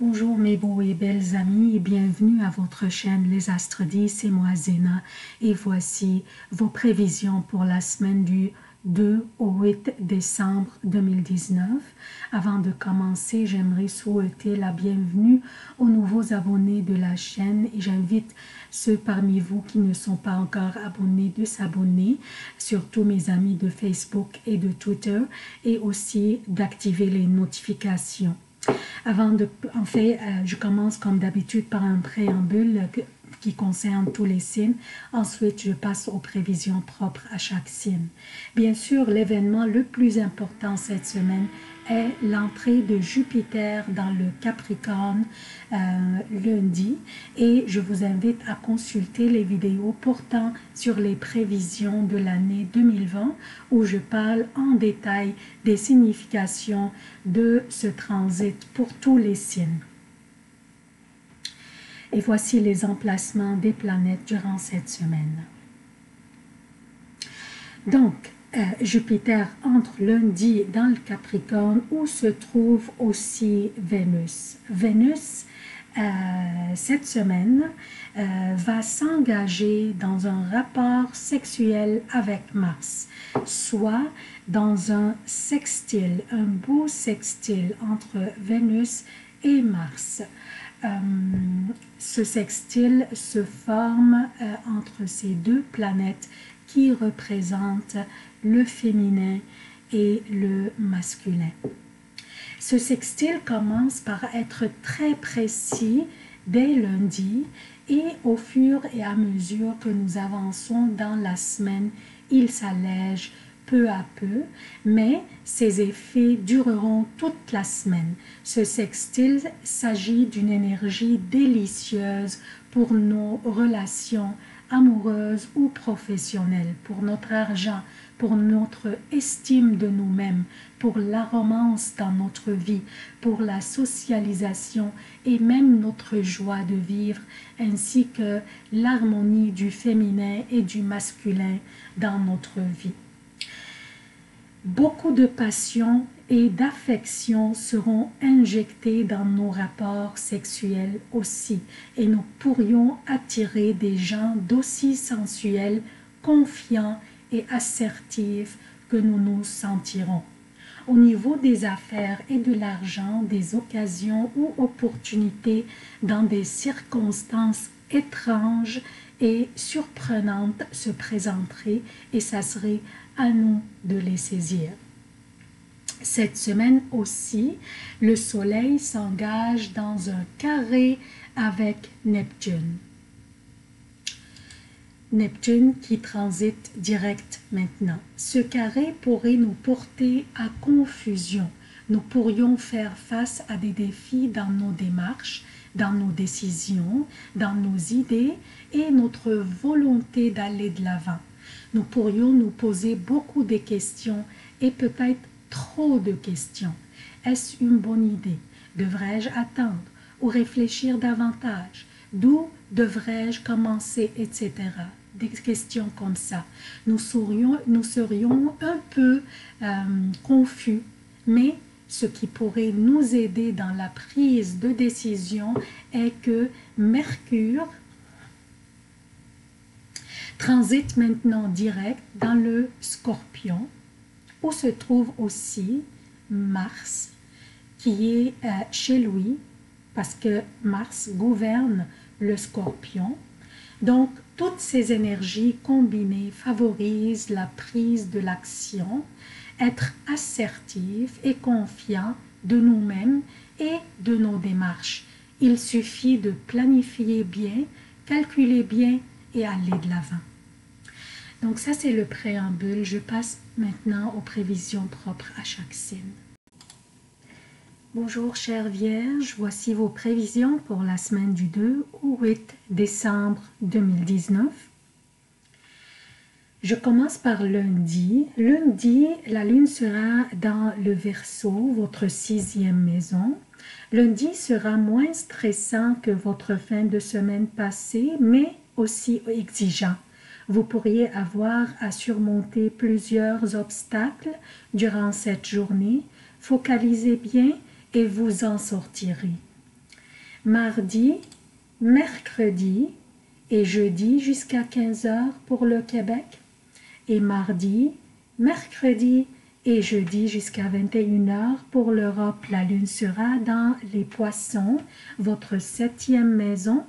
Bonjour mes beaux et belles amis et bienvenue à votre chaîne Les Astres 10, c'est moi Zéna et voici vos prévisions pour la semaine du 2 au 8 décembre 2019. Avant de commencer, j'aimerais souhaiter la bienvenue aux nouveaux abonnés de la chaîne et j'invite ceux parmi vous qui ne sont pas encore abonnés de s'abonner, surtout mes amis de Facebook et de Twitter, et aussi d'activer les notifications. Je commence comme d'habitude par un préambule qui concerne tous les signes. Ensuite, je passe aux prévisions propres à chaque signe. Bien sûr, l'événement le plus important cette semaine est l'entrée de Jupiter dans le Capricorne lundi et je vous invite à consulter les vidéos portant sur les prévisions de l'année 2020 où je parle en détail des significations de ce transit pour tous les signes. Et voici les emplacements des planètes durant cette semaine. Donc, Jupiter entre lundi dans le Capricorne où se trouve aussi Vénus. Vénus, cette semaine, va s'engager dans un rapport sexuel avec Mars, soit dans un sextile, un beau sextile entre Vénus et Mars. Ce sextile se forme entre ces deux planètes qui représentent le féminin et le masculin. Ce sextile commence par être très précis dès lundi et au fur et à mesure que nous avançons dans la semaine, il s'allège peu à peu, mais ces effets dureront toute la semaine. Ce sextile s'agit d'une énergie délicieuse pour nos relations amoureuses ou professionnelles, pour notre argent, pour notre estime de nous-mêmes, pour la romance dans notre vie, pour la socialisation et même notre joie de vivre, ainsi que l'harmonie du féminin et du masculin dans notre vie. Beaucoup de passion et d'affection seront injectés dans nos rapports sexuels aussi, et nous pourrions attirer des gens d'aussi sensuels, confiants et assertifs que nous nous sentirons. Au niveau des affaires et de l'argent, des occasions ou opportunités dans des circonstances étranges et surprenantes se présenteraient et ça serait à nous de les saisir. Cette semaine aussi, le Soleil s'engage dans un carré avec Neptune. Neptune qui transite direct maintenant. Ce carré pourrait nous porter à confusion. Nous pourrions faire face à des défis dans nos démarches, dans nos décisions, dans nos idées et notre volonté d'aller de l'avant. Nous pourrions nous poser beaucoup de questions et peut-être trop de questions. Est-ce une bonne idée? Devrais-je attendre ou réfléchir davantage? D'où devrais-je commencer, etc. Des questions comme ça. Nous serions un peu confus, mais ce qui pourrait nous aider dans la prise de décision est que Mercure transite maintenant direct dans le Scorpion, où se trouve aussi Mars, qui est chez lui, parce que Mars gouverne le Scorpion. Donc, toutes ces énergies combinées favorisent la prise de l'action, être assertif et confiant de nous-mêmes et de nos démarches. Il suffit de planifier bien, calculer bien et aller de l'avant. Donc ça, c'est le préambule. Je passe maintenant aux prévisions propres à chaque signe. Bonjour chères vierges, voici vos prévisions pour la semaine du 2 au 8 décembre 2019. Je commence par lundi. Lundi, la lune sera dans le Verseau, votre 6e maison. Lundi sera moins stressant que votre fin de semaine passée, mais aussi exigeant. Vous pourriez avoir à surmonter plusieurs obstacles durant cette journée. Focalisez bien et vous en sortirez. mardi, mercredi et jeudi jusqu'à 15 heures pour le Québec. Et mardi, mercredi et jeudi jusqu'à 21 heures pour l'Europe. La lune sera dans les Poissons, votre 7e maison.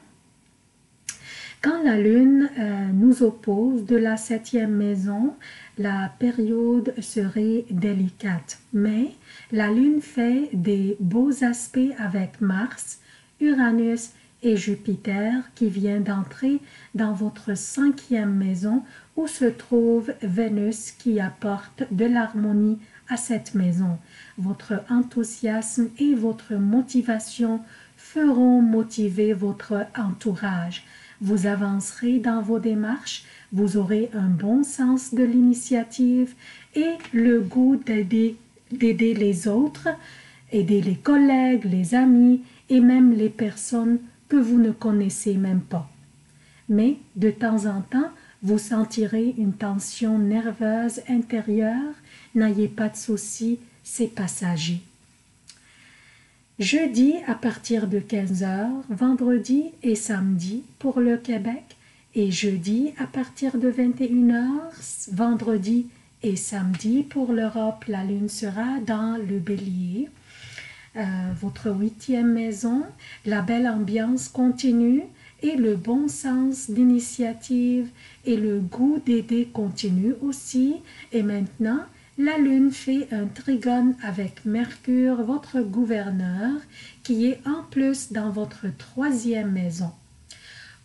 Quand la lune nous oppose de la 7e maison, la période serait délicate. Mais la lune fait des beaux aspects avec Mars, Uranus et Jupiter qui vient d'entrer dans votre 5e maison où se trouve Vénus qui apporte de l'harmonie à cette maison. Votre enthousiasme et votre motivation feront motiver votre entourage. Vous avancerez dans vos démarches, vous aurez un bon sens de l'initiative et le goût d'aider les autres, aider les collègues, les amis et même les personnes que vous ne connaissez même pas. Mais de temps en temps, vous sentirez une tension nerveuse intérieure. N'ayez pas de soucis, c'est passager. Jeudi à partir de 15 heures, vendredi et samedi pour le Québec et jeudi à partir de 21 heures, vendredi et samedi pour l'Europe. La lune sera dans le Bélier. Votre 8e maison, la belle ambiance continue et le bon sens d'initiative et le goût d'aider continue aussi. Et maintenant, la lune fait un trigone avec Mercure, votre gouverneur, qui est en plus dans votre 3e maison.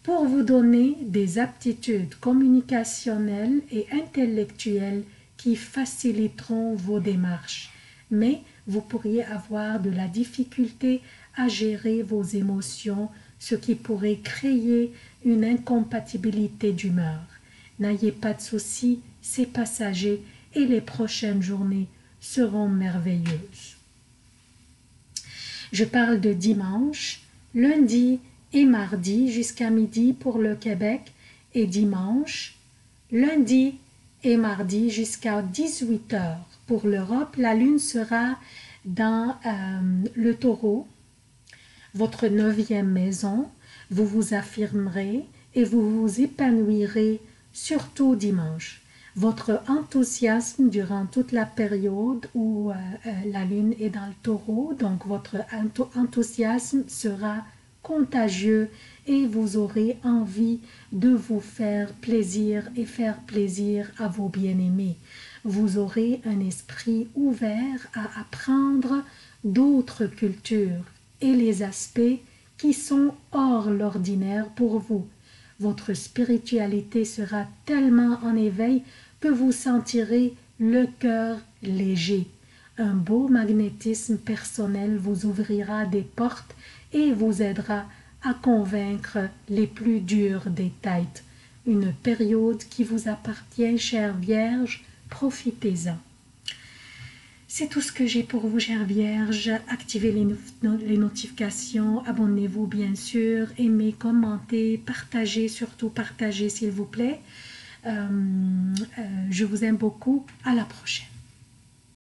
Pour vous donner des aptitudes communicationnelles et intellectuelles qui faciliteront vos démarches. Mais vous pourriez avoir de la difficulté à gérer vos émotions, ce qui pourrait créer une incompatibilité d'humeur. N'ayez pas de soucis, c'est passager et les prochaines journées seront merveilleuses. Je parle de dimanche, lundi et mardi jusqu'à midi pour le Québec et dimanche, lundi et mardi jusqu'à 18 heures. Pour l'Europe, la lune sera dans le Taureau, votre 9e maison. Vous vous affirmerez et vous vous épanouirez surtout dimanche. Votre enthousiasme durant toute la période où la lune est dans le Taureau, donc votre enthousiasme sera contagieux et vous aurez envie de vous faire plaisir et faire plaisir à vos bien-aimés. Vous aurez un esprit ouvert à apprendre d'autres cultures et les aspects qui sont hors l'ordinaire pour vous. Votre spiritualité sera tellement en éveil que vous sentirez le cœur léger. Un beau magnétisme personnel vous ouvrira des portes et vous aidera à convaincre les plus durs des têtes. Une période qui vous appartient, chère Vierge, profitez-en. C'est tout ce que j'ai pour vous, chère Vierge. Activez les notifications, abonnez-vous bien sûr, aimez, commentez, partagez, surtout partagez s'il vous plaît. Je vous aime beaucoup, à la prochaine.